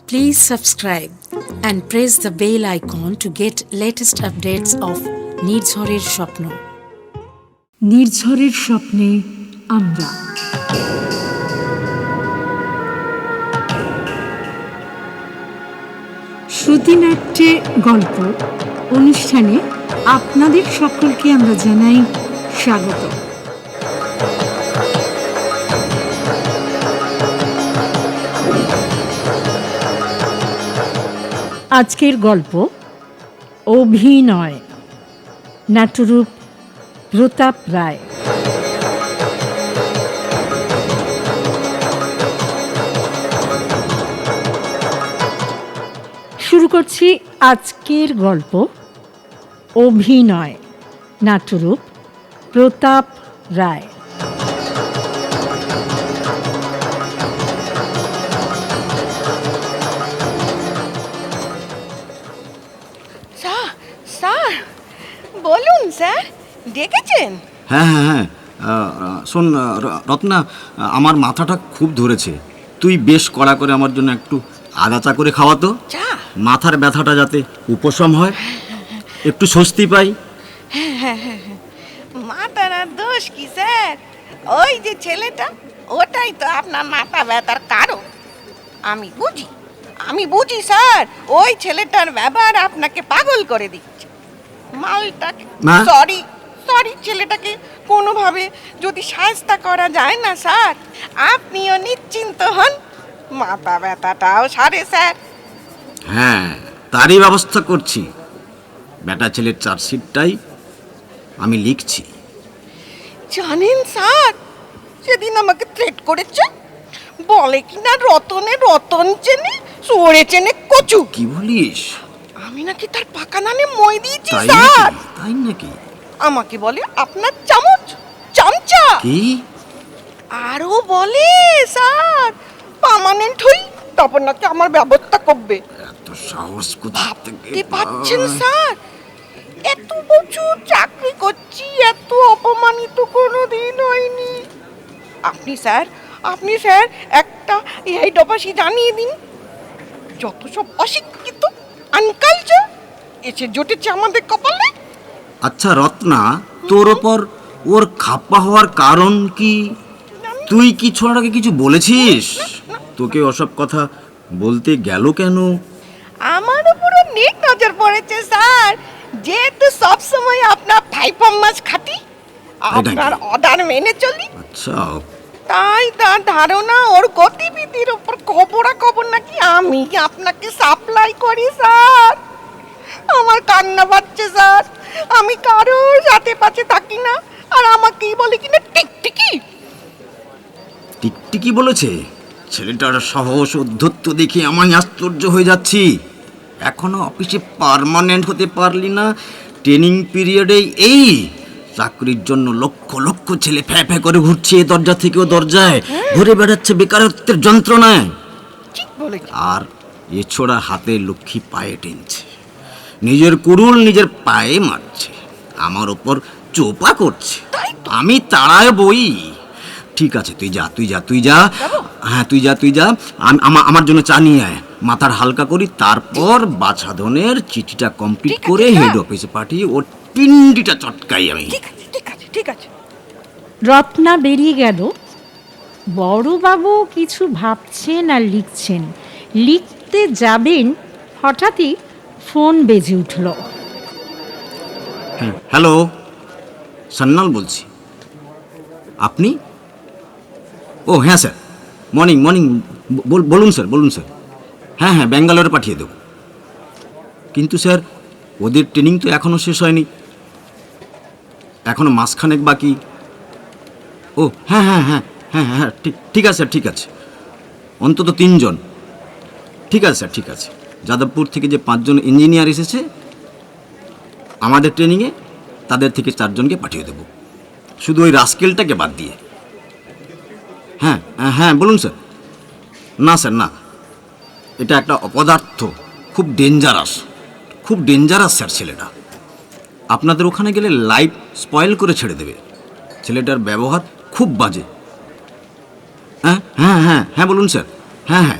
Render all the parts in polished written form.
Please subscribe and press the bell icon to get latest updates of নির্ঝরের স্বপ্ন। নির্ঝরের স্বপ্নে আমরা শ্রুতিনাট্যে গল্প অনুষ্ঠানে আপনাদের সকলকে আমরা জানাই স্বাগত। আজকের গল্প অভিনয়, নাট্যরূপ প্রতাপ রায়। শুরু করছি আজকের গল্প অভিনয়, নাট্যরূপ প্রতাপ রায়। স্যার বলুন স্যার, ডেকেছেন? হ্যাঁ হ্যাঁ হ্যাঁ শোন রত্না, আমার মাথাটা খুব ধরেছে। তুই বেশ কড়া করে আমার জন্য একটু আদা চা করে খাওয়াতো, চা? মাথার ব্যথাটা যাতে উপশম হয়, একটু স্বস্তি পাই। মাথার আর দোষ কি স্যার? ওই যে ছেলেটা, ওটাই তো আপনার মাথা ব্যথার কারণ। আমি বুঝি স্যার, ওই ছেলেটার ব্যবহার আপনাকে পাগল করে দিচ্ছে। মালটাকে সরি ছেলেটাকে কোনোভাবে যদি সাহায্য করা যায় না স্যার, আপনিও নিশ্চিন্ত হন, মাথা ব্যথাটাও সারে স্যার। হ্যাঁ, তারই ব্যবস্থা করছি। বেটা ছেলের চার্জশিটটাই আমি লিখছি। জানেন স্যার, সেদিন আমাকে থ্রেট করেছে, বলে কিনা রতন চেনে, সরে চেনে কচু। কি বলিস? আমি নাকি তার পাকা নানে মই দিয়েছি তাই স্যার। নাকি? তাই নাকি? আমাকে বলে আপনার চামচা। কি? আরো বলে স্যার পার্মানেন্ট হই, তারপর নাকি আমার ব্যবস্থা করবে। এত সাহস কোথা থেকে ভাবতে পাচ্ছেন স্যার, এত বছর চাকরি করছি, এত অপমানিত কোনোদিন হয়নি। আপনি স্যার একটা এই ডবাসি জানিয়ে দিন, যত সব অশিক্ষিত আনকালচার এসে জুটেছে আমাদের কপালে। আচ্ছা রত্না, তোর ওপর ওর খাপ্পা হওয়ার কারণ কি? তুই কি ছোড়াকে কিছু বলেছিস? তোকে ওসব কথা বলতে গেল কেন? আমার উপরে নেক নজর পড়েছে স্যার, যেহেতু সবসময় আপনার পারফরম্যান্স খাটি, আপনার অর্ডার মেনে চলি। আচ্ছা, তাই তার ধারণা ওর গতিবিধির উপর খবর নাকি আমি আপনাকে সাপ্লাই করি স্যার। আমার কান্না পাচ্ছে স্যার, আমি কারোর সাথে পাশে থাকি না, আর আমাকেই বলে কিনা টিকটিকি বলেছে? ছেলেটার সাহস উদ্ধত্ত দেখে আমি আশ্চর্য হয়ে যাচ্ছি। এখনো অফিসে পার্মানেন্ট হতে পারলি না, ট্রেনিং পিরিয়ডেই এই চাকরির জন্য লক্ষ লক্ষ ছেলে ফ্যাঁ ফ্যাঁ করে ঘুরছে এ দরজা থেকে ও দরজায়, ঘুরে বেড়াচ্ছে বেকারত্বের যন্ত্রণায়। আর এছোড়া হাতে লক্ষ্মী পায়ে টেনছে, নিজের কুরুল নিজের পায়ে মারছে, আমার ওপর চোপা করছে। আমি তাড়ায় বই। ঠিক আছে, তুই যা। হ্যাঁ তুই যা। আমার জন্য চা নিয়ে আয়, মাথার হালকা করি, তারপর বাছাধনের চিঠিটা কমপ্লিট করে হেড অফিসে পাঠিয়ে ওর পিন্ডিটা চটকাই আমি। ঠিক আছে। রত্না বেরিয়ে গেল। বড়বাবু কিছু ভাবছেন আর লিখতে যাবেন, হঠাৎই ফোন বেজে উঠল। হ্যালো, সান্নাল বলছি। আপনি? ও হ্যাঁ স্যার, মর্নিং। বলুন স্যার। হ্যাঁ ব্যাঙ্গালোরে পাঠিয়ে দেব। কিন্তু স্যার, ওদের ট্রেনিং তো এখনও শেষ হয়নি, এখনও মাসখানেক বাকি। ও হ্যাঁ ঠিক আছে। অন্তত 3 জন। ঠিক আছে স্যার, ঠিক আছে। যাদবপুর থেকে যে 5 জন ইঞ্জিনিয়ার এসেছে আমাদের ট্রেনিংয়ে, তাদের থেকে 4 জনকে পাঠিয়ে দেব, শুধু ওই রাস্কেলটাকে বাদ দিয়ে। হ্যাঁ বলুন স্যার। না স্যার, না, এটা একটা অপদার্থ, খুব ডেঞ্জারাস স্যার ছেলেটা। আপনাদের ওখানে গেলে লাইফ স্পয়েল করে ছেড়ে দেবে। ছেলেটার ব্যবহার খুব বাজে। হ্যাঁ বলুন স্যার। হ্যাঁ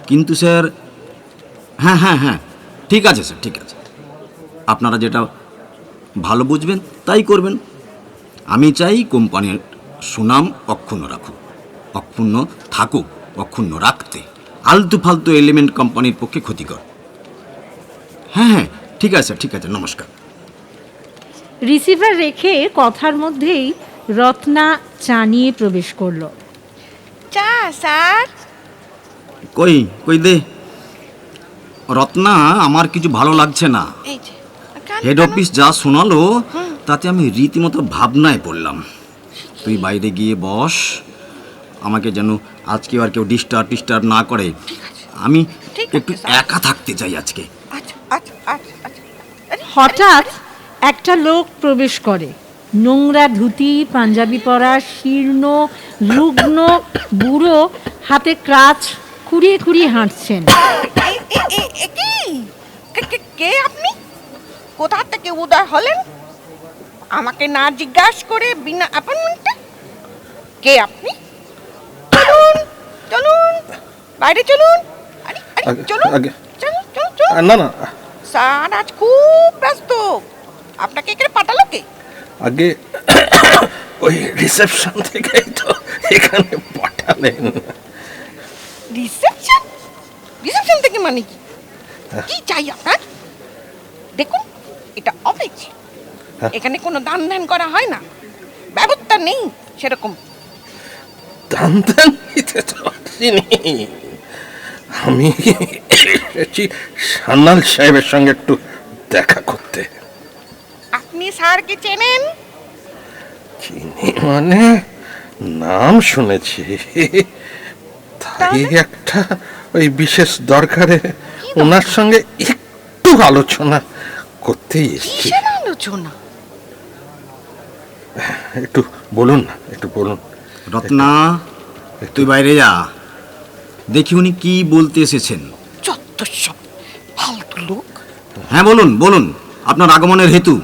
কিন্তু স্যার, হ্যাঁ হ্যাঁ হ্যাঁ, ঠিক আছে স্যার, ঠিক আছে। আপনারা যেটা ভালো বুঝবেন তাই করবেন। আমি চাই কোম্পানির সুনাম অক্ষুণ্ণ রাখুক, অক্ষুণ্ণ থাকুক। অক্ষুণ্ণ রাখতে আলতু ফালতু এলিমেন্ট কোম্পানির পক্ষে ক্ষতিকর। হ্যাঁ হ্যাঁ, ঠিক আছে, ঠিক আছে, নমস্কার। রিসিভার রেখে কথার মধ্যেই রত্না চা নিয়ে প্রবেশ করলো। চা স্যার। কই কই দে। রত্না, আমার কিছু ভালো লাগছে না। এই যে কেন, হেড কেন? অফিস যা শোনালো তাতে আমি রীতিমতো ভাবনায় পড়লাম। তুই বাইরে গিয়ে বস, আমাকে যেন আজকে আর কেউ ডিস্টার্ব না করে। আমি ঠিক আছে, একটু স্যার। একা থাকতে চাই আজকে। আচ্ছা আচ্ছা আচ্ছা আচ্ছা। আরে, হঠাৎ একটা লোক প্রবেশ করে, নোংরা ধুতি পাঞ্জাবি পরা, শীর্ণ রুগ্ন বুড়ো, হাতে ক্রাচ, খুঁড়িয়ে খুঁড়িয়ে হাঁটছেন। কে আপনি? কোথা থেকে উদয় হলেন আমাকে না জিজ্ঞাসা করে বিনা অ্যাপয়েন্টমেন্টে? কে আপনি? চলুন চলুন, বাইরে চলুন। আরে আরে, চলুন চলুন চলুন চলুন। না না, স্যার আজ খুব ব্যস্ত, আপনাকে এখানে পাঠালো কে? আগে ওই রিসেপশন থেকে তো এখানে পাঠালেন। রিসেপশন? রিসেপশন থেকে মানে কি? কি চাই আপনার? দেখুন, এটা অফিস, এখানে কোনো দান ধ্যান করা হয় না, ব্যবস্থা নেই সেরকম। দান দান নিতে তো আসিনি। আমি এসেছি সান্যাল সাহেবের সঙ্গে একটু দেখা করতে। আপনি স্যারকে চেনেন? চিনি মানে নাম শুনেছি, তাই একটা ওই বিশেষ দরকারে ওনার সঙ্গে একটু আলোচনা করতেই এসেছি। কিসের আলোচনা? একটু বলুন না, একটু বলুন। রত্না, তুই বাইরে যা, দেখি উনি কি বলতে এসেছেন। যত সব ফালতু লোক। হ্যাঁ বলুন বলুন, আপনার আগমনের হেতু,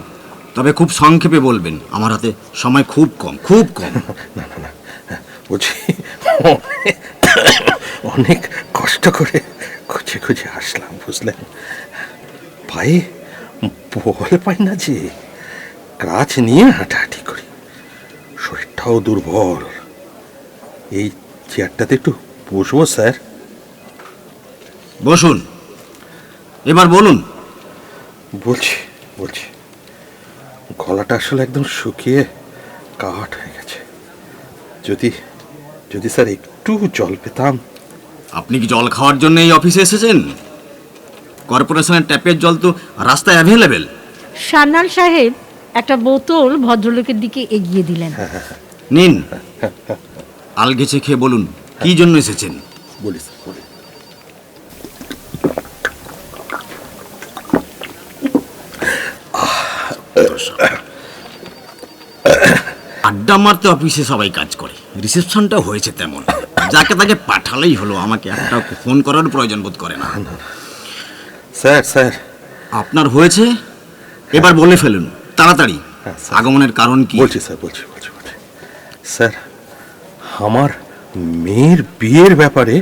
তবে খুব সংক্ষেপে বলবেন, আমার হাতে সময় খুব কম, খুব কম। না না না, বলছি অনেক কষ্ট করে খুঁজে খুঁজে আসলাম, বুঝলেন। পায়ে বল পাই না যে, কাজ নিয়ে হাঁটাহাঁটি করি, শরীরটাও দুর্বল। এই চেয়ারটাতে একটু বসবো স্যার? বসুন, এবার বলুন। বলছি বলছি, গলাটা আসলে একদম শুকিয়ে কাঠ হয়ে গেছে। যদি যদি স্যার একটু জল পেতাম। আপনি কি জল খাওয়ার জন্য এই অফিসে এসেছেন? কর্পোরেশনের ট্যাপের জল তো রাস্তায় অ্যাভেলেবেল। সান্যাল সাহেব একটা বোতল ভদ্রলোকের দিকে এগিয়ে দিলেন। নিন, আলগেছে খেয়ে বলুন কি জন্য এসেছেন। বলি স্যার, বলি। আড্ডা মারতে অফিসে সবাই কাজ করে, রিসেপশনটা হয়েছে তেমন, যাকে তাকে পাঠালেই হলো, আমাকে একটা ফোন করার প্রয়োজন বোধ করে না। স্যার স্যার, আপনার হয়েছে, এবার বলে ফেলুন তাড়াতাড়ি, হ্যাঁ, স্যার। আগমনের কারণ কি? বলছি স্যার, বলছি বলছি বলছি স্যার, আমার মেয়ের বিয়ের ব্যাপারে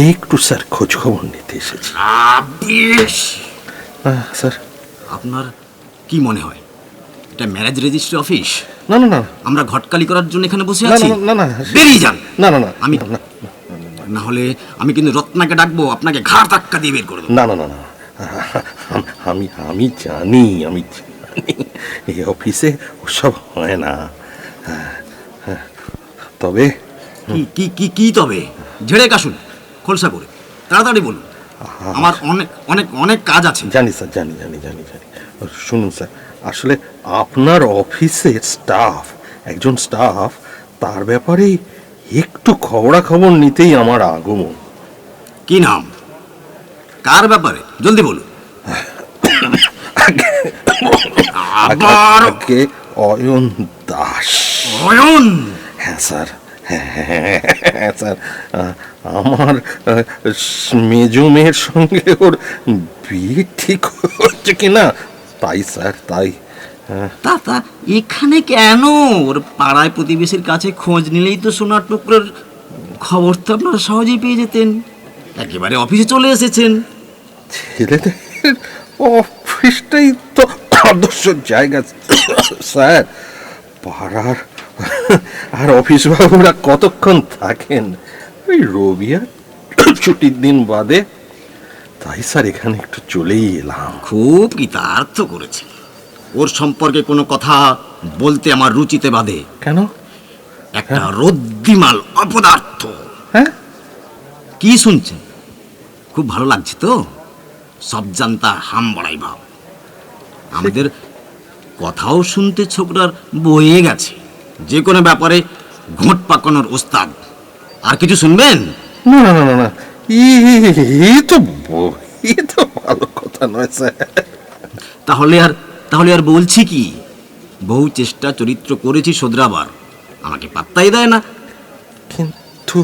একটু স্যার খোঁজ খবর নিতে এসেছি। বেশ। স্যার, আপনার কি মনে হয় এটা ম্যারেজ রেজিস্ট্রি অফিস? না না না আমরা ঘটকালি করার জন্য এখানে বসে না আছি? না না, বেরিয়ে যান। না না না, আমি না না হলে আমি কিন্তু রত্নাকে ডাকবো, আপনাকে ঘাড় ধাক্কা দিয়ে বের করে দেবো। না না না না, আমি আমি জানি, আমি জানি এই অফিসে ওসব হয় না। তবে কি কি কি কি তবে? ঝেড়ে কাশুন, খোলসা করে তাড়াতাড়ি বলুন, আমার অনেক অনেক অনেক কাজ আছে। জানি স্যার, জানি জানি জানি জানি। শুনুন স্যার, আসলে আপনার অফিসের স্টাফ, একজন স্টাফ, তার ব্যাপারে একটু খবরাখবর নিতেই আমার আগমন। কি নাম, কার ব্যাপারে, জলদি বলুন। আবার আগে অয়ন দাস। অয়ন? হ্যাঁ স্যার, হ্যাঁ স্যার, আমার মেজো মেয়ের সঙ্গে ওর বিয়ে ঠিক হচ্ছে কিনা, তাই স্যার, তাই। তা তা এখানে কেন? ওর পাড়ায় প্রতিবেশীর কাছে খোঁজ নিলেই তো সোনার টুকরোর খবর তো আপনারা সহজেই পেয়ে যেতেন। একেবারে অফিসে চলে এসেছেন। ছেলেদের অফিসটাই তো আদর্শ জায়গা স্যার। পাড়ার আর অফিস বাবুরা কতক্ষণ থাকেন, ওই রবি আর ছুটির দিন বাদে। তাই স্যার এখানে একটু চলেই এলাম। খুব কৃতার্থ করেছে। ওর সম্পর্কে কোনো কথা বলতে আমার রুচিতে বাধে। কেন? একটা রদ্দিমাল অপদার্থ। হ্যাঁ, কি শুনছেন? খুব ভালো লাগছে তো? সব জানতা হাম বড়াই ভাব। আমাদের কথাও শুনতে ছোকরার বয়ে গেছে। যে কোনো ব্যাপারে ঘোঁট পাকানোর ওস্তাদ। আর কিছু শুনবেন? না না না না না, এ তো ভালো কথা নয় স্যার। তাহলে আর বলছি কি? বহু চেষ্টা চরিত্র করেছি শোধরাবার, আমাকে পাত্তাই দেয় না। কিন্তু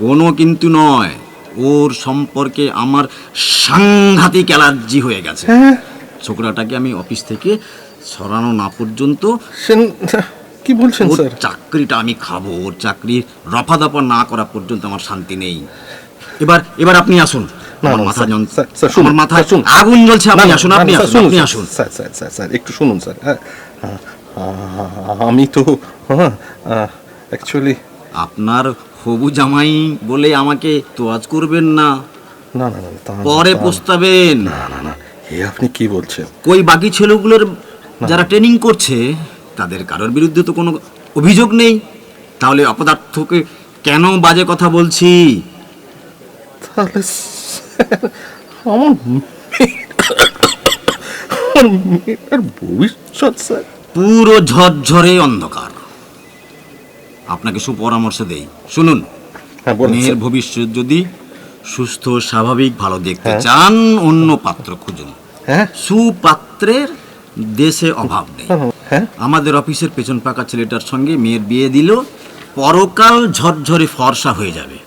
কোনো কিন্তু নয়, ওর সম্পর্কে আমার সাংঘাতিক অ্যালার্জি হয়ে গেছে। হ্যাঁ, ছোকরাটাকে আমি অফিস থেকে সরানো না পর্যন্ত কি বলছেন ওর স্যার? চাকরিটা আমি খাবো। ওর চাকরি রফা দফা না করা পর্যন্ত আমার শান্তি নেই। এবার আপনি আসুন। আমার মাথা আমার মাথায় আগুন জ্বলছে। আপনি আসুন, আপনি আসুন। স্যার স্যার স্যার স্যার একটু শুনুন স্যার। আমি তো অ্যাকচুয়ালি আপনার হবু জামাই বলে আমাকে তোয়াজ করবেন না। না না না, পরে পস্তাবেন। না না না, এ আপনি কি বলছেন? কই বাকি ছেলেগুলোর যারা ট্রেনিং করছে তাদের কারোর বিরুদ্ধে তো কোনো অভিযোগ নেই। তাহলে অপদার্থকে কেন বাজে কথা বলছি? তাহলে আমার মেয়েটার ভবিষ্যৎ স্যার পুরো ঝরঝরে অন্ধকার। আপনাকে সুপরামর্শ দেই, শুনুন। মেয়ের ভবিষ্যৎ যদি সুস্থ স্বাভাবিক ভালো দেখতে চান, অন্য পাত্র খুঁজুন। সুপাত্রের দেশে অভাব নেই। আমাদের অফিসের পেছন পাকা ছেলেটার সঙ্গে মেয়ের বিয়ে দিল, পরকাল ঝরঝরে ফর্সা হয়ে যাবে।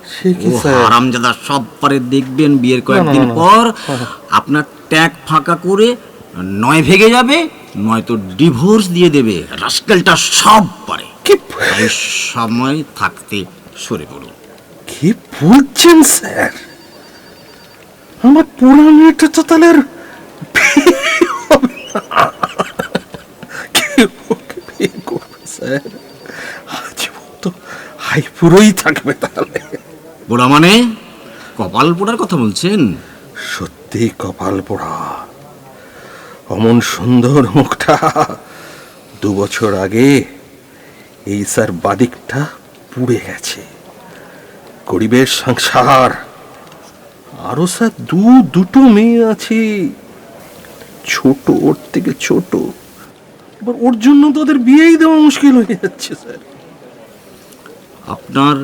ও হারামজাদা সব পারে দেখবেন বিয়ের কয়েকদিন পর আপনার ট্যাগ ফাঁকা করে নয় ভেঙে যাবে, নয়তো ডিভোর্স দিয়ে দেবে। রাস্কেলটা সব পারে। এই সময় থাকতে সরে পড়ুন। কি বলছেন স্যার? আমার পুরো মেয়েটা তো তাহলে আর স্যার জীবন তো হাইপুরোই থাকবে তাহলে। পোড়া মানে? কপাল পোড়ার কথা বলছেন? সত্যি কপাল পোড়া। অমন সুন্দর মুখটা 2 বছর আগে এই স্যার বাদিকটা পুড়ে গেছে। গরিবের সংসার, আরো স্যার দুটো মেয়ে আছে, ছোট, ওর থেকে ছোট। এবার ওর জন্য তো ওদের বিয়েই দেওয়া মুশকিল হয়ে যাচ্ছে স্যার। আপনার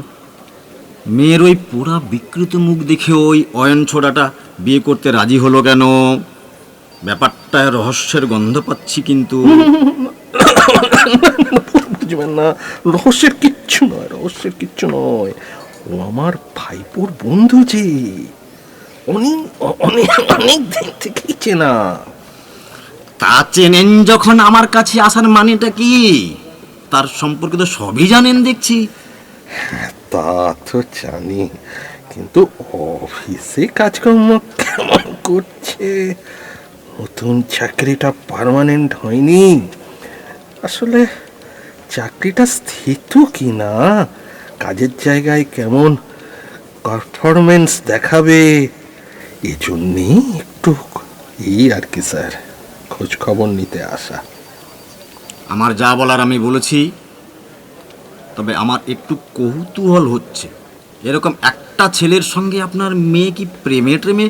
মেয়ের ওই পোড়া বিকৃত মুখ দেখে ওই অয়ন ছোড়াটা বিয়ে করতে রাজি হলো কেন? ব্যাপারটা রহস্যের গন্ধ পাচ্ছি। কিন্তু বুঝবেন না, রহস্যের কিচ্ছু নয়। ও আমার ভাইপোর বন্ধু, যে অনেক দিন থেকেই চেনা। তা চেনেন যখন আমার কাছে আসার মানেটা কি? তার সম্পর্কে তো সবই জানেন দেখছি। তা তো জানি, কিন্তু অফিসে কাজকর্ম কেমন করছে? নতুন চাকরিটা পার্মানেন্ট হয়নি। আসলে চাকরিটা স্থিত কি না, কাজের জায়গায় কেমন পারফরমেন্স দেখাবে, এজন্যই একটু আর কি স্যার খোঁজ খবর নিতে আসা। আমার যা বলার আমি বলেছি। তবে আমার একটু কৌতূহল হচ্ছে, এরকম একটা ছেলের সঙ্গে আপনার মেয়ে কি প্রেমে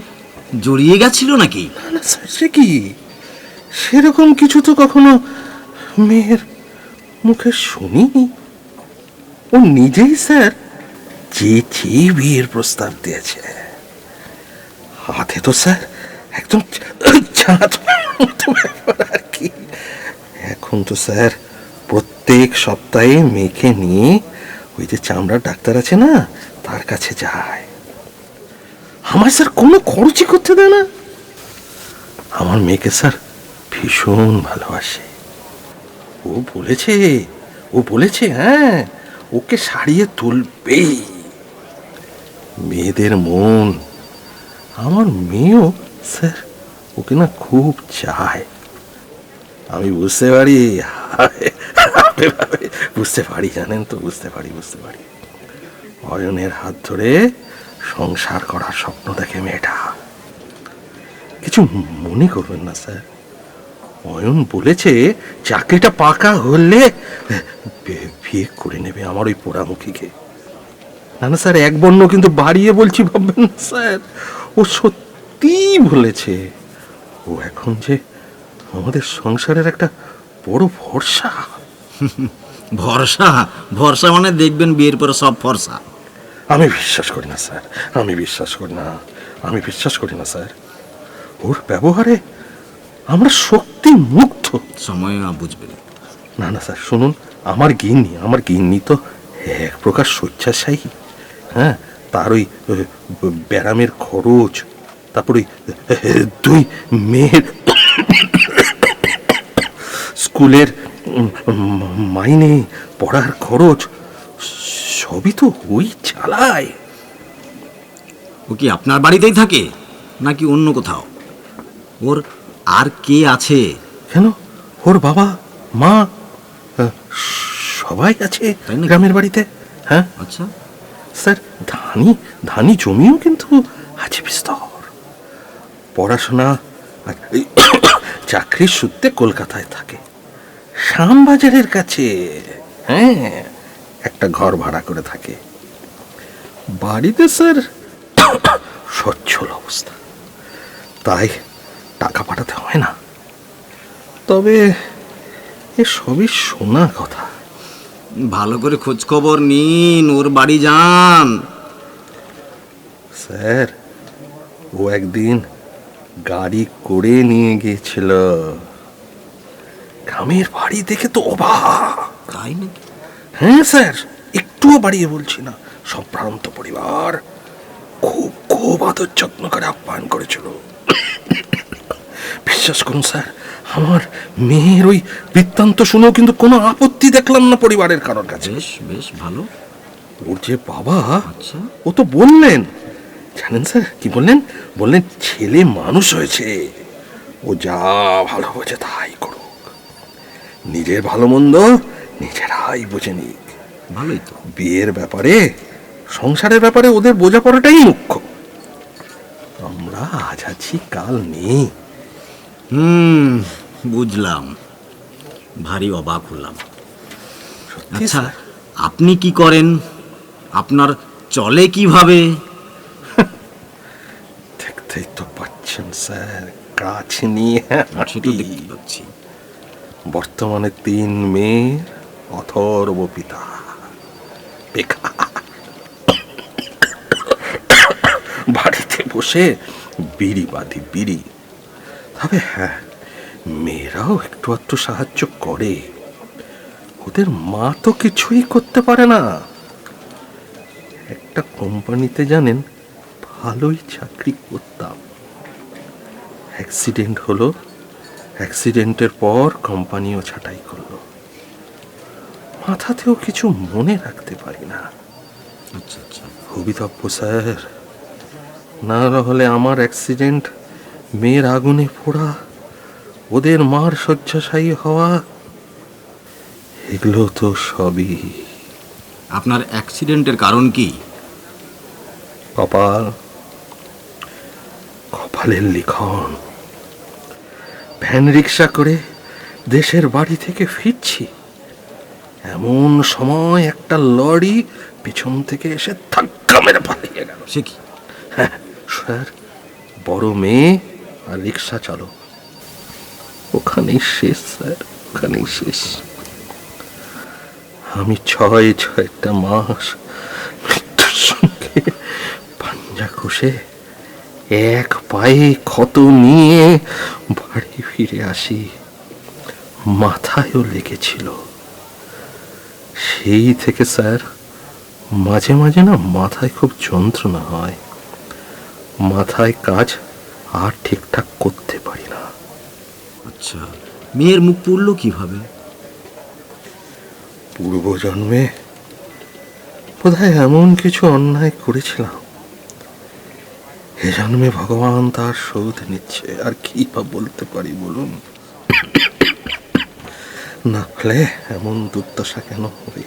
জড়িয়ে গেছিল নাকি? না স্যার, সে কি, সেরকম কিছু তো কখনো মেয়ের মুখে শুনিনি। ও নিজেই স্যার যে বিয়ের প্রস্তাব দিয়েছে। হাতে তো স্যার একদম চাঁদ মতো ব্যাপার আর কি। এখন তো স্যার প্রত্যেক সপ্তাহে মেয়েকে নিয়ে ওই যে চামড়ার ডাক্তার আছে না, তার কাছে যায়। আমার স্যার কোনো খরচই করতে দেয় না। আমার মেয়েকে স্যার ভীষণ ভালোবাসে। ও বলেছে হ্যাঁ, ওকে সারিয়ে তুলবেই। মেয়েদের মন, আমার মেয়েও স্যার ওকে না খুব চায়। আমি বুঝতে পারি, বুঝতে পারি, জানেন তো, বুঝতে পারি। অয়নের হাত ধরে সংসার করার স্বপ্ন দেখে মেয়েটা। কিছু মনে করবেন না স্যার, অয়ন বলেছে চাকরিটা পাকা হলে বিয়ে করে নেবে আমার ওই পোড়ামুখীকে। না না স্যার, এক বর্ণ কিন্তু বাড়িয়ে বলছি ভাববেন না স্যার, ও সত্যি বলেছে। ও এখন যে আমাদের সংসারের একটা বড় ভরসা। ভরসা? ভরসা মানে দেখবেন বিয়ের পরে সব ফর্সা। আমি বিশ্বাস করি না স্যার, আমি বিশ্বাস করি না স্যার। ওর ব্যবহারে আমরা শক্তি মুগ্ধ। সময় বুঝবেন। না না স্যার শুনুন, আমার গিন্নি তো এক প্রকার শয্যাশায়ী। হ্যাঁ, তার ওই ব্যারামের খরচ, তারপরে দুই মেয়ের স্কুলের মাইনে, পড়ার খরচ, সবই তো ওই চালায়। ও কি আপনার বাড়িতেই থাকে নাকি অন্য কোথাও? ওর আর কে আছে? কেন, ওর বাবা মা সবাই আছে তাই নাকি? গ্রামের বাড়িতে। হ্যাঁ আচ্ছা। স্যার, ধানি জমিও কিন্তু আছে বিস্তর। পড়াশোনা আর চাকরির সূত্রে কলকাতায় থাকে, শ্যামবাজারের কাছে। হ্যাঁ, একটা ঘর ভাড়া করে থাকে। বাড়িতে স্যার সচ্ছল অবস্থা, তাই টাকা পাঠাতে হয় না। তবে এ সবই শোনা কথা। ভালো করে খোঁজ খবর নিন, ওর বাড়ি যান। স্যার, ও একদিন গাড়ি করে নিয়ে গিয়েছিল, গ্রামের বাড়ি দেখে তো অবাক। তাই নাকি? হ্যাঁ স্যার, একটুও বাড়িয়ে বলছি না। সম্ভ্রান্ত পরিবার, খুব খুব আদর যত্ন করে আপ্যায়ন করেছিল। বিশ্বাস করুন স্যার, আমার মেয়ের ওই বৃত্তান্ত শুনেও কিন্তু কোনো আপত্তি দেখলাম না পরিবারের কারোর কাছে। বেশ বেশ ভালো। ওর যে বাবা, আচ্ছা। ও তো বললেন, জানেন স্যার কি বললেন? বললেন ছেলে মানুষ হয়েছে, ও যা ভালো বোঝে তাই করুক, নিজের ভালো মন্দ নিজেরাই বুঝে নিক। ভালোই তো। বিয়ের ব্যাপারে, সংসারের ব্যাপারে ওদের বোঝাপড়াটাই মুখ্য। আমরা আজ আছি কাল নেই। বুঝলাম। ভারী অবাক হলাম। সত্যি আচ্ছা, স্যার। আপনি কি করেন? আপনার চলে কিভাবে? দেখতেই তো পাচ্ছেন স্যার, কাজ নিয়ে সেটা দেখতে পাচ্ছি। বর্তমানে 3 মেয়ের অথর্ব পিতা। বাড়িতে বসে বিড়ি বাঁধি, বিড়ি। তবে হ্যাঁ, মেয়েরাও একটু একটু সাহায্য করে। ওদের মা তো কিছুই করতে পারে না। একটা কোম্পানিতে জানেন ভালোই চাকরি করতাম, অ্যাক্সিডেন্ট হলো, অ্যাক্সিডেন্টের পর কোম্পানিও ছাঁটাই করলো। মাথাতেও কিছু মনে রাখতে পারি না। আচ্ছা আচ্ছা। অভিতব্য স্যার, না হলে আমার অ্যাক্সিডেন্ট, মেয়ের আগুনে পোড়া, ওদের মার শয্যাশায়ী হওয়া, এগুলো তো সবই আপনার অ্যাক্সিডেন্টের কারণ কি? কপালের লিখন। ভ্যান রিক্সা করে দেশের বাড়ি থেকে ফিরছি, এমন সময় একটা লরি পিছন থেকে এসে ধাক্কা মেরে পালিয়ে গেল। সে কি? হ্যাঁ স্যার, বড় মেয়ে আর রিক্সা চালক, ওখানেই শেষ স্যার, ওখানেই শেষ। আমি 6 মাস মৃত্যুর সঙ্গে পাঞ্জা কষে এক পায়ে ক্ষত নিয়ে বাড়ি ফিরে আসি। মাথায়ও লেগেছিল। সেই থেকে স্যার মাঝে মাঝে না মাথায় খুব যন্ত্রণা হয়, মাথায় কাজ আর ঠিকঠাক করতে পারি না। আচ্ছা, মেয়ের মুখ পড়লো কিভাবে? পূর্বজন্মে বোধহয় এমন কিছু অন্যায় করেছিলাম, এ জন্মে ভগবান তার শোধ নিচ্ছে, আর কি বা বলতে পারি বলুন? না হলে এমন দুর্দশা কেন হবে?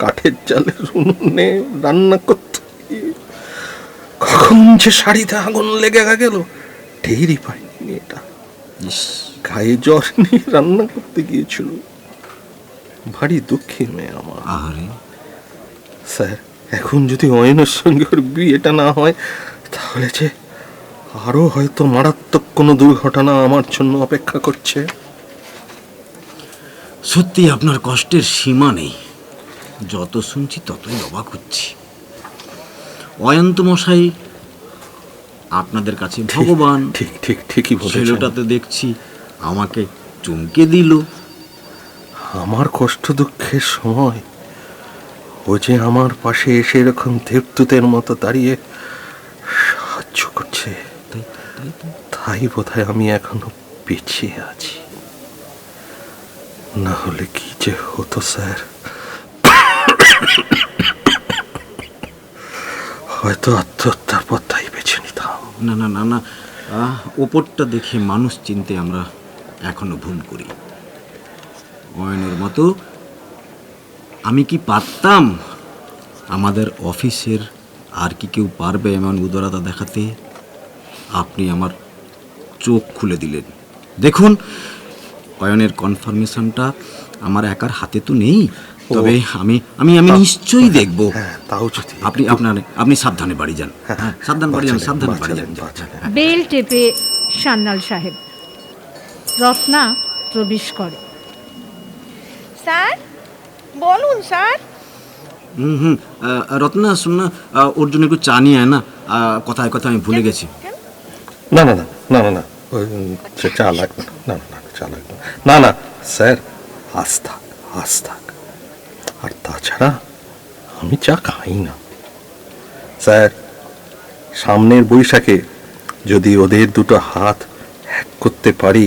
কাঠের জালের উনুনে রান্না করতে গিয়ে কখন যে শাড়িতে আগুন লেগে গেল টেরই পাইনি মেয়েটা। ইস, গায়ে জ্বর নিয়ে রান্না করতে গিয়েছিল। ভারী দুঃখী মেয়ে আমার। আহারে, স্যার, এখন যদি অয়নের সঙ্গে ওর বিয়েটা না হয়, তাহলে যে আরো হয়তো মারাত্মক কোনো দুর্ঘটনা আমার জন্য অপেক্ষা করছে। সত্যি আপনার কষ্টের সীমা নেই। যত শুনছি ততই অবাক হচ্ছি। অয়ন্ত মশাই আপনাদের কাছে ভগবান। ঠিক ঠিক ঠিকই বলেছেন। ছেলেটাতে দেখছি আমাকে চমকে দিল। আমার কষ্ট দুঃখের সময় ও যে আমার পাশে এসে এরকম দেবদূতের মতো দাঁড়িয়ে সাহায্য করছে, তাই বোধহয় আমি এখনো বেঁচে আছি। না হলে কি যে হতো স্যার, হয়তো আত্মহত্যার পথটাই বেছে নিতাম। না না না না, ওপরটা দেখে মানুষ চিনতে আমরা এখনো ভুল করি। অয়নের মতো আমি কি পারতাম? আমাদের অফিসের আর কি কেউ পারবে এমন উদারতা দেখাতে? আপনি আমার চোখ খুলে দিলেন। দেখুন, অয়নের কনফার্মেশনটা আমার একার হাতে তো নেই, তবে আমি আমি আমি নিশ্চয়ই দেখব। হ্যাঁ, তাও যদি আপনি সাবধানে বাড়ি যান। হ্যাঁ, সাবধানে বাড়ি যান, সাবধানে বাড়ি যান। বেল টেপে সান্যাল সাহেব। রত্না প্রবেশ করে। স্যার বলুন স্যার। হুম, রত্না শোন না, ওর জন্য একটু চা নিয়ে আয় না। কথায় কথায় আমি ভুলে গেছি। না না না না না না, চা লাগবে না। না না চা লাগবে না। না স্যার, আজ থাক। আর তাছাড়া আমি চা খাই না। স্যার, সামনের বৈশাখে যদি ওদের দুটো হাত এক করতে পারি,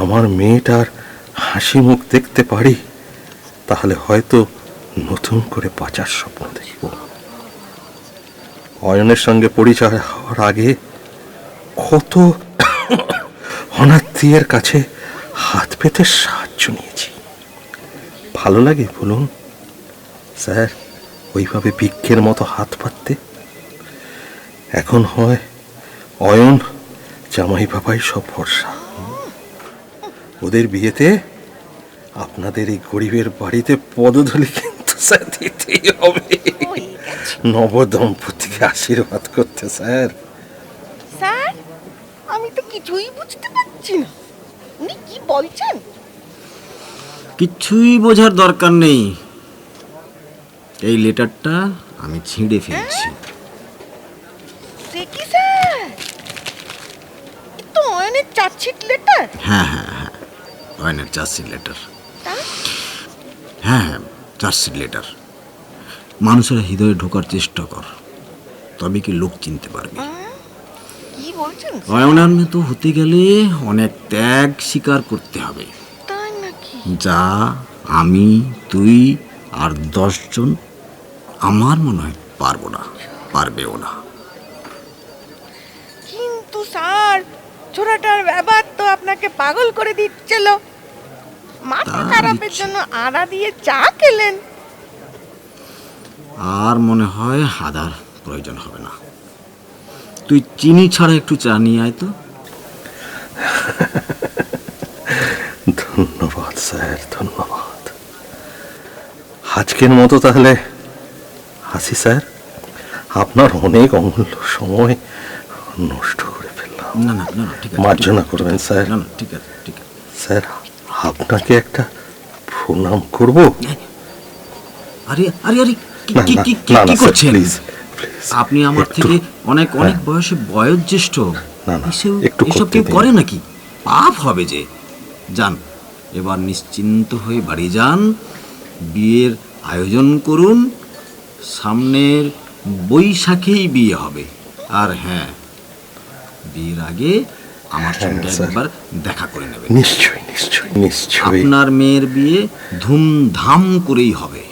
আমার মেয়েটার হাসি মুখ দেখতে পারি, তাহলে হয়তো নতুন করে বাঁচার স্বপ্ন দেখব। অয়নের সঙ্গে পরিচয় হওয়ার আগে কত অনাত্মীয়ের কাছে হাত পেতে সাহায্য নিয়েছি। ভালো লাগে বলুন স্যার ওইভাবে ভিক্ষের মতো হাত পাততে? এখন হয় অয়ন, জামাই বাবাই সব ভরসা। ওদের বিয়েতে আপনাদের এই গরিবের বাড়িতে পদধূলি কিন্তু স্যার দিতেই হবে, নবদম্পতিকে আশীর্বাদ করতে। স্যার স্যার, আমি তো কিছুই বুঝতে পারছি না, উনি কি বলছেন? কিছুই বোঝার দরকার নেই। এই লেটারটা আমি ছিঁড়ে ফেলছি। সে কি স্যার? এ তো অয়নের চার্জশিট লেটার। হ্যাঁ, অয়নের চার্জশিট লেটার। হ্যাঁ, চার্জশিট লেটার। মানুষের হৃদয়ে ঢোকার চেষ্টা কর, তবে কি লোক চিনতে পারবে। কি বলছেন? অয়নের মতো হতে গেলে অনেক ত্যাগ স্বীকার করতে হবে, তাই নাকি? যা আমি, তুই আর 10 জন আমার মনে হয় পারবেও না। কিন্তু স্যার, ছোড়াটার ব্যাপার তো আপনাকে পাগল করে দিচ্ছিল। মাথা খারাপের জন্য আদা দিয়ে চা খেলেন। আর মনে হয় আদার প্রয়োজন হবে না। তুই চিনি ছাড়া একটু চা নিয়ে আয় তো। ধন্যবাদ স্যার, ধন্যবাদ। আজকের মতো তাহলে আসি স্যার, আপনার অনেক অমূল্য সময় নষ্ট করে ফেললাম। না, ঠিক আছে। মার্জনা করবেন স্যার। না, ঠিক আছে। স্যার, আপনাকে একটা প্রণাম করব? আরে কি করছেন? আপনি আমার থেকে অনেক বয়সে বয়োজ্যেষ্ঠ। এসব কেউ করে নাকি? পাপ হবে যে। যান, এবার নিশ্চিন্ত হয়ে বাড়ি যান, বিয়ের আয়োজন করুন। সামনের বৈশাখেই বিয়ে হবে। আর হ্যাঁ, বিয়ের আগে আমার সঙ্গে একবার দেখা করে নেবেন। নিশ্চয়ই। আপনার মেয়ের বিয়ে ধুমধাম করেই হবে।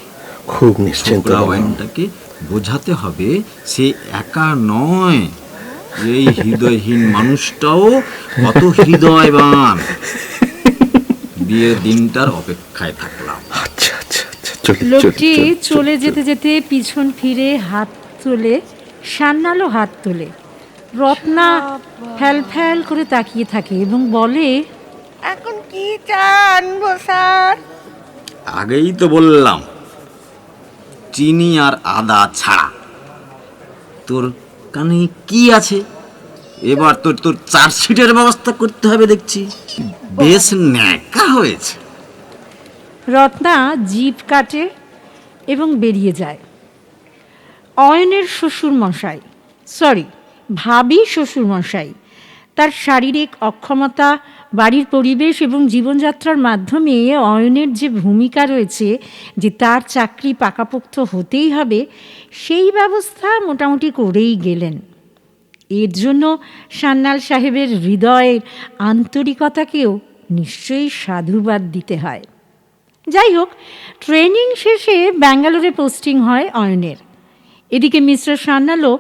খুব নিশ্চিন্ত ছোকরা অয়নটাকে বোঝাতে হবে সে একা নয়, এই হৃদয়হীন মানুষটাও কত হৃদয়বান। বিয়ের দিনটার অপেক্ষায় থাকলাম। আচ্ছা আচ্ছা আচ্ছা, চলি, চলি, লোকটি চলি, চলে চলি, যেতে যেতে পিছন ফিরে হাত তোলে, সান্নালও হাত তোলে। রত্না ফ্যাল ফ্যাল করে তাকিয়ে থাকে এবং বলে, এখন কি চান স্যার? আগেই তো বললাম চিনি আর আদা ছাড়া। তোর কানে কি আছে? এবার তোর তোর চার্জশিটের ব্যবস্থা করতে হবে দেখছি। বেশ ন্যাকা হয়েছে। রত্না জিভ কাটে এবং বেরিয়ে যায়। অয়নের শ্বশুরমশাই, সরি ভাবি শ্বশুরমশাই, তার শারীরিক অক্ষমতা, বাড়ির পরিবেশ এবং জীবনযাত্রার মাধ্যমে অয়নের যে ভূমিকা রয়েছে যে তার চাকরি পাকাপোক্ত হতেই হবে, সেই ব্যবস্থা মোটামুটি করেই গেলেন। এর জন্য সান্যাল সাহেবের হৃদয়ের আন্তরিকতাকেও নিশ্চয়ই সাধুবাদ দিতে হয়। যাই হোক, ট্রেনিং শেষে ব্যাঙ্গালোরে পোস্টিং হয় অয়নের। এদিকে মিস্টার সান্যালও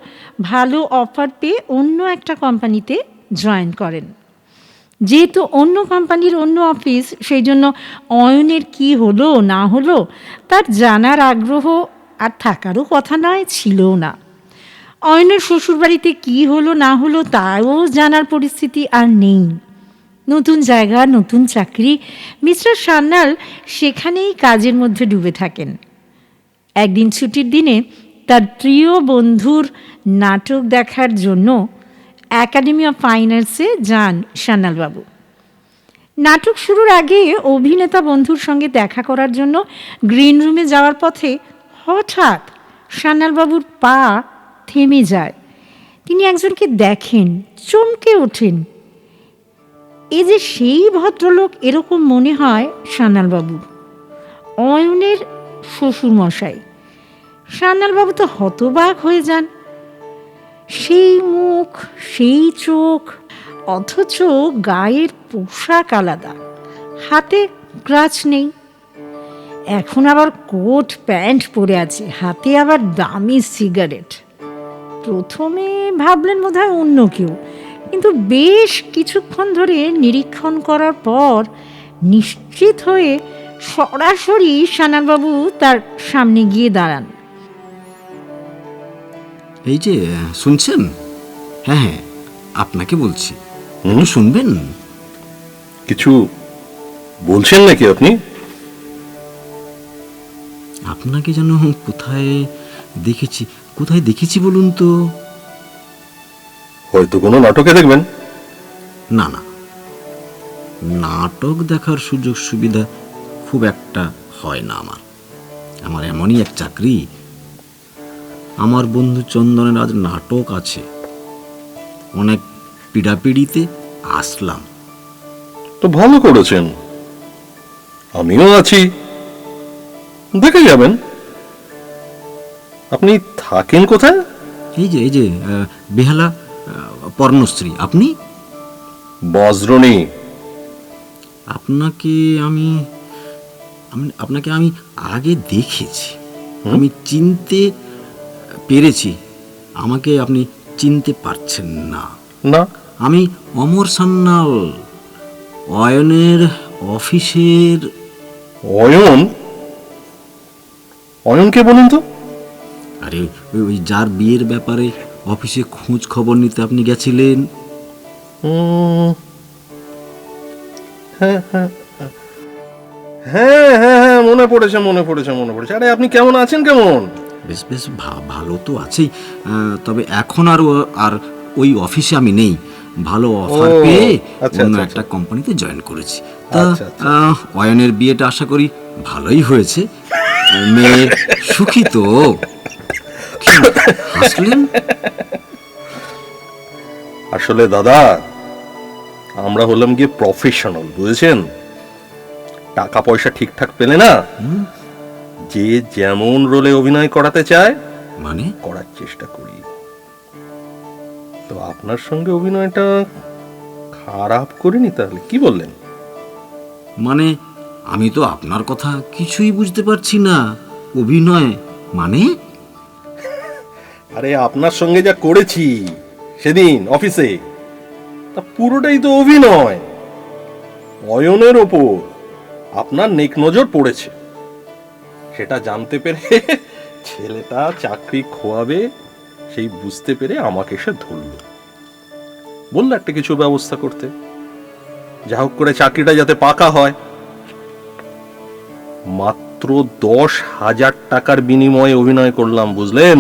ভালো অফার পেয়ে অন্য একটা কোম্পানিতে জয়েন করেন। যেহেতু অন্য কোম্পানির অন্য অফিস, সেই জন্য অয়নের কি হলো না হলো তার জানার আগ্রহ আর থাকারও কথা নয়, ছিলও না। অয়নের শ্বশুরবাড়িতে কী হলো না হলো তাও জানার পরিস্থিতি আর নেই। নতুন জায়গা, নতুন চাকরি, মিস্টার সান্যাল সেখানেই কাজের মধ্যে ডুবে থাকেন। একদিন ছুটির দিনে তার প্রিয় বন্ধুর নাটক দেখার জন্য একাডেমি অফ ফাইন আর্টসে যান সান্যালবাবু। নাটক শুরুর আগে অভিনেতা বন্ধুর সঙ্গে দেখা করার জন্য গ্রিন রুমে যাওয়ার পথে হঠাৎ সান্যালবাবুর পা থেমে যায়। তিনি একজনকে দেখেন, চমকে ওঠেন। এই যে সেই ভদ্রলোক, এরকম মনে হয় সান্যালবাবুর, অয়নের শ্বশুরমশাই। সান্যালবাবু তো হতবাক হয়ে যান। সেই মুখ, সেই চোখ, অথচ গায়ের পোশাক আলাদা, হাতে ক্রাচ নেই, এখন আবার কোট প্যান্ট পরে আছে, হাতে আবার দামি সিগারেট। প্রথমে ভাবলেন বোধহয় অন্য কেউ, কিন্তু বেশ কিছুক্ষণ ধরে নিরীক্ষণ করার পর নিশ্চিত হয়ে সরাসরি সান্যালবাবু তার সামনে গিয়ে দাঁড়ান। এই যে শুনছেন? হ্যাঁ হ্যাঁ, আপনাকে বলছি, শুনবেন? কিছু বলছেন নাকি আপনি? আপনাকে যেন কোথায় দেখেছি, কোথায় দেখেছি বলুন তো? হয়তো কোনো নাটকে দেখবেন। না না, নাটক দেখার সুযোগ সুবিধা খুব একটা হয় না আমার। আমার এমনই এক চাকরি, আমার বন্ধু চন্দনের আজ নাটক আছে, অনেক পিড়াপিড়িতে আসলাম। তো ভালো করেছেন, আমিও আছি, দেখে যাবেন। আপনি থাকেন কোথায়? এই যে বেহালা পর্ণশ্রী। আপনি? বজ্রনী। আপনাকে আমি আগে দেখেছি, আমি চিনতে পেরেছি। আমাকে আপনি চিনতে পারছেন না? না। আমি অমর সান্যাল, অয়নের অফিসের। অয়ন? অয়নকে বলুন তো? আরে ওই যার বিয়ের ব্যাপারে অফিসে খোঁজ খবর নিতে আপনি গেছিলেন। হ্যাঁ হ্যাঁ হ্যাঁ হ্যাঁ হ্যাঁ, মনে পড়েছে মনে পড়েছে মনে পড়েছে। আরে আপনি কেমন আছেন? কেমন? বেশ বেশ ভালো তো আছেই, তবে এখন আর ওই অফিসে আমি নেই। ভালো অফার পেয়ে অন্য একটা কোম্পানিতে জয়েন করেছি। তা অয়নের বিয়েটা আশা করি ভালোই হয়েছে। মেয়ে সুখী তো? হাসলেন? আসলে দাদা, আমরা হলাম গিয়ে প্রফেশনাল, বুঝেছেন? টাকা পয়সা ঠিকঠাক পেলে না, যে যেমন রোলে অভিনয় করাতে চায় মানে করার চেষ্টা করি। তো আপনার সঙ্গে অভিনয়টা খারাপ করিনি, তাহলে কি বললেন? মানে আমি তো আপনার কথা কিছুই বুঝতে পারছি না। অভিনয় মানে? আরে আপনার সঙ্গে যা করেছি সেদিন অফিসে, তা পুরোটাই তো অভিনয়। অয়নের ওপর আপনার নেক নজর পড়েছে, সেটা জানতে পেরে ছেলেটা চাকরি খোয়াবে সেই বুঝতে পেরে আমাকে এসে ধরল, বললো একটা কিছু ব্যবস্থা করতে, যা হোক করে চাকরিটা যাতে পাকা হয়। মাত্র 10,000 টাকার বিনিময়ে অভিনয় করলাম, বুঝলেন?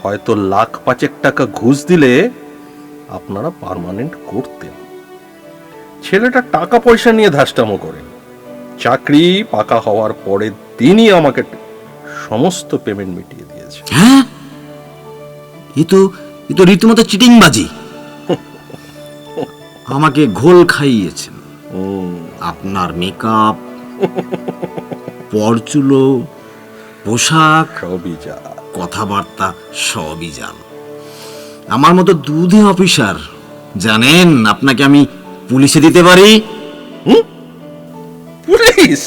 হয়তো 1,05,000 টাকা ঘুষ দিলে আপনারা পার্মানেন্ট করতেন। ছেলেটা টাকা পয়সা নিয়ে ধাস্তামো করে, চাকরি পাকা হওয়ার পরের দিনই আমাকে সমস্ত পেমেন্ট মিটিয়ে দিয়েছে। হ্যাঁ, এ তো রীতিমতো চিটিংবাজি। আমাকে ঘোল খাইয়েছেন। আপনার মেকআপ, পরচুলো, পোশাক, সবই যা, কথাবার্তা সবই জান। আমার মতো দুধে অফিসার, জানেন আপনাকে আমি পুলিশে দিতে পারি। পুলিশ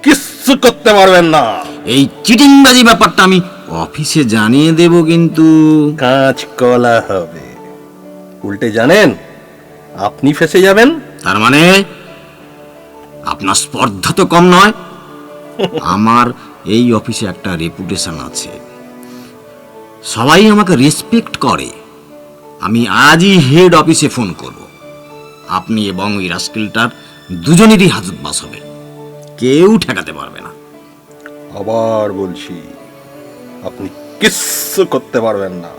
কিচ্ছু করতে পারবেন না। এই চিটিংবাজি ব্যাপারটা আমি অফিসে জানিয়ে দেব, কিন্তু কাঁচ কলা হবে। উল্টে জানেন আপনি ফেসে যাবেন। তার মানে আপনার স্পর্ধা তো কম নয়। আমার এই অফিসে একটা রেপুটেশন আছে, সবাই আমাকে রেসপেক্ট করে। আমি আজই হেড অফিসে ফোন করব। আপনি এবং ওই রাস্কেলটার দুজনেরই হাজত বাস হবে, কেউ ঠেকাতে পারবে না। আবার বলছি, আপনি কিচ্ছু করতে পারবেন না।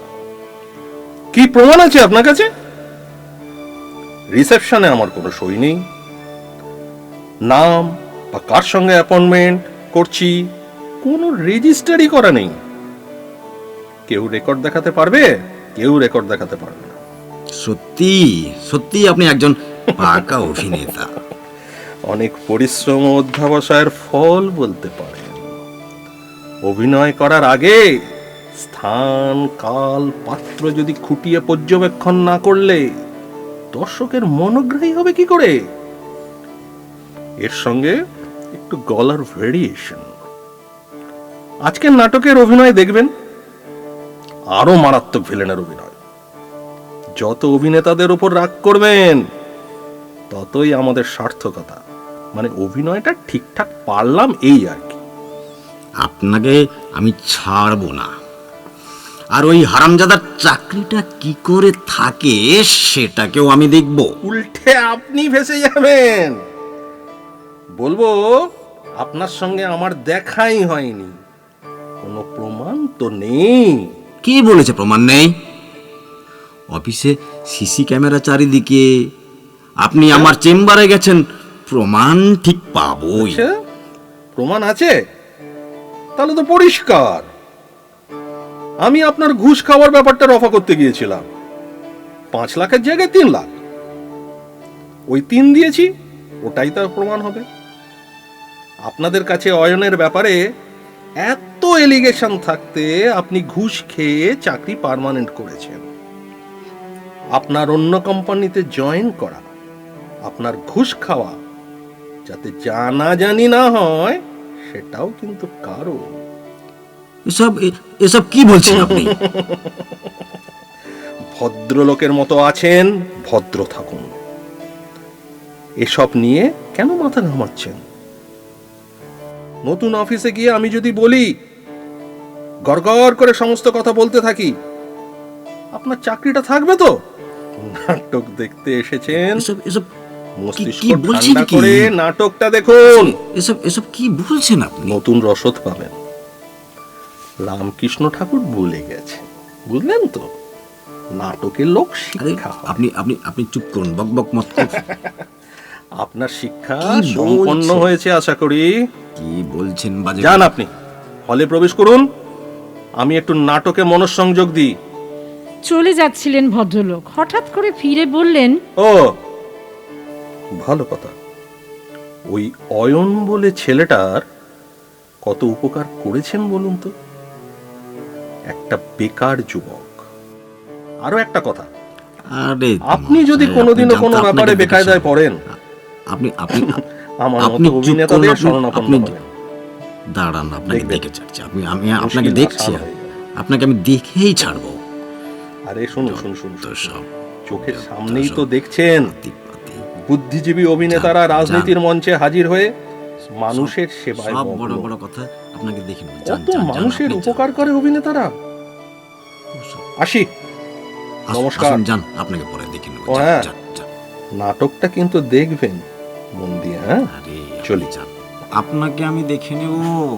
কি প্রমাণ আছে আপনার কাছে? রিসেপশনে আমার কোনো সই নেই, নাম বা কার সঙ্গে অ্যাপয়েন্টমেন্ট করছি কোনো রেজিস্টারই করা নেই। কেউ রেকর্ড দেখাতে পারবে? কেউ রেকর্ড দেখাতে পারবে না। সত্যি সত্যি আপনি একজন পাকা অভিনেতা। অনেক পরিশ্রম ও অধ্যাবসায়ের ফল বলতে পারেন। অভিনয় করার আগে স্থান, কাল, পাত্র যদি খুঁটিয়ে পর্যবেক্ষণ না করলে দর্শকের মনোগ্রাহী হবে কি করে? এর সঙ্গে একটু গলার ভেরিয়েশন। আজকের নাটকের অভিনয় দেখবেন, আরো মারাত্মক ভিলেনের অভিনয়। যত অভিনেতাদের উপর রাগ করবেন ততই আমাদের সার্থকতা, মানে অভিনয়টা ঠিকঠাক পারলাম এই আর কি। আপনাকে আমি ছাড়বো না। আর ওই হারামজাদার চাকরিটা কি করে থাকে সেটাকেও আমি দেখব। উল্টে আপনি ভেসে যাবেন। বলবো আপনার সঙ্গে আমার দেখাই হয়নি, কোনো প্রমাণ তো নেই। কে বলেছে প্রমাণ নেই? অফিসে সিসি ক্যামেরা চারিদিকে, আপনি আমার চেম্বারে গেছেন, প্রমাণ ঠিক পাবোই। আচ্ছা, প্রমাণ আছে? তাহলে তো পরিষ্কার। আমি আপনার ঘুষ খাওয়ার ব্যাপারটা রফা করতে গিয়েছিলাম। 5 লাখের জায়গায় 3 লাখ, ওই 3 দিয়েছি, ওটাই তার প্রমাণ হবে। আপনাদের কাছে অয়নের ব্যাপারে এত এলিগেশন থাকতে আপনি ঘুষ খেয়ে চাকরি পার্মানেন্ট করেছেন। আপনার অন্য কোম্পানিতে জয়েন করা, আপনার ঘুষ খাওয়া যাতে জানাজানি না হয় সেটাও কিন্তু কারণ। এসব কি বলছেন আপনি? ভদ্রলোকের মতো আছেন, ভদ্র থাকুন। এসব নিয়ে কেন মাথা ঘামাচ্ছেন? নতুন অফিসে গিয়ে আমি যদি বলি, গড়গড় করে সমস্ত কথা বলতে থাকি, আপনার চাকরিটা থাকবে তো? নাটক দেখতে এসেছেন, মস্তিষ্ক ঠান্ডা করে নাটকটা দেখুন। এসব কি বলছেন আপনি? নতুন রসদ পাবেন। রামকৃষ্ণ ঠাকুর বলে গেছে, বুঝলেন তো? নাটকের লোক শিক্ষা। আপনি চুপ করুন, বকবক মত করুন। আপনার শিক্ষা সম্পন্ন হয়েছে আশা করি। কি বলছেন বাজে? যান আপনি হলে প্রবেশ করুন, আমি একটু নাটকে মনঃসংযোগ দিই। চলে যাচ্ছিলেন ভদ্রলোক, হঠাৎ করে ফিরে বললেন, ও ভালো কথা। ওই অয়ন বলে ছেলেটার কত উপকার করেছেন বলুন তো? একটা বেকার যুবক। আরো একটা কথা, আরে আপনি যদি কোনোদিনও কোনো ব্যাপারে বেকায়দায় পড়েন, আমার আপনি মতো চুপ করুন, অভিনেতাদের আপনি- শরণাপন্ন আপনি হবেন। দাঁড়ান, আপনাকে দেখবেন। দেখে ছাড়ছি। আমি আপনাকে মুশকিল দেখছি, আসান হয়ে যাবে। আপনাকে আমি দেখেই ছাড়বো। আরে শুনুন, তো সব চোখের সামনেই তো দেখছেন পাতি, বুদ্ধিজীবী অভিনেতারা যান, রাজনীতির মঞ্চে হাজির হয়ে মানুষের সেবায় সব মগ্ন। বড় বড় কথা আপনাকে দেখে নেবো। যান, কত যান, যান, মানুষের আপনি যান। উপকার করে অভিনেতারা। আসি, নমস্কার। আসুন, যান, আপনাকে পরে দেখে নেবো। ও যান, হ্যাঁ। যান, যান। নাটকটা কিন্তু দেখবেন মন দিয়ে, হ্যাঁ? আরে চলি। আপনি যান, আপনাকে আমি দেখে নেব।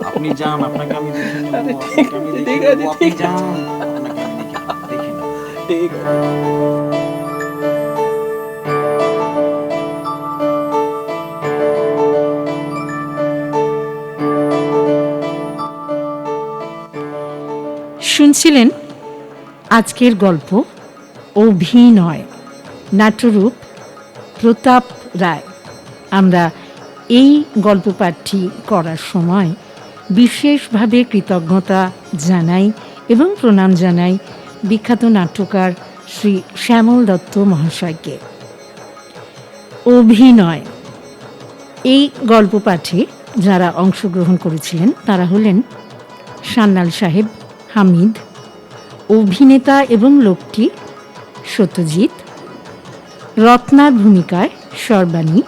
আপনি যান, আপনাকে আমি দেখে নেব। আরে আপনাকে আমি দেখে ঠিক নেব, আছে, আপনি ঠিক আছে। যান, আপনাকে আমি দেখে নেব। ঠিক আছে। শুনছিলেন আজকের গল্প অভিনয়, নাট্যরূপ প্রতাপ রায়। আমরা এই গল্প পাঠটি করার সময় বিশেষভাবে কৃতজ্ঞতা জানাই এবং প্রণাম জানাই বিখ্যাত নাট্যকার শ্রী শ্যামল দত্ত মহাশয়কে। অভিনয়, এই গল্প পাঠে যারা অংশগ্রহণ করেছিলেন তারা হলেন সান্যাল সাহেব হামিদ, অভিনেতা এবং লোকটি সত্যজিৎ, রত্নার ভূমিকায় সর্বাণী,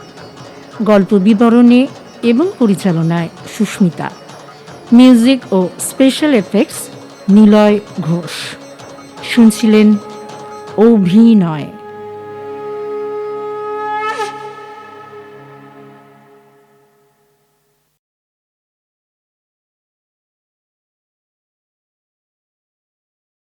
গল্প বিবরণে এবং পরিচালনায় সুস্মিতা, মিউজিক ও স্পেশাল এফেক্টস নিলয় ঘোষ। শুনছিলেন অভিনয়।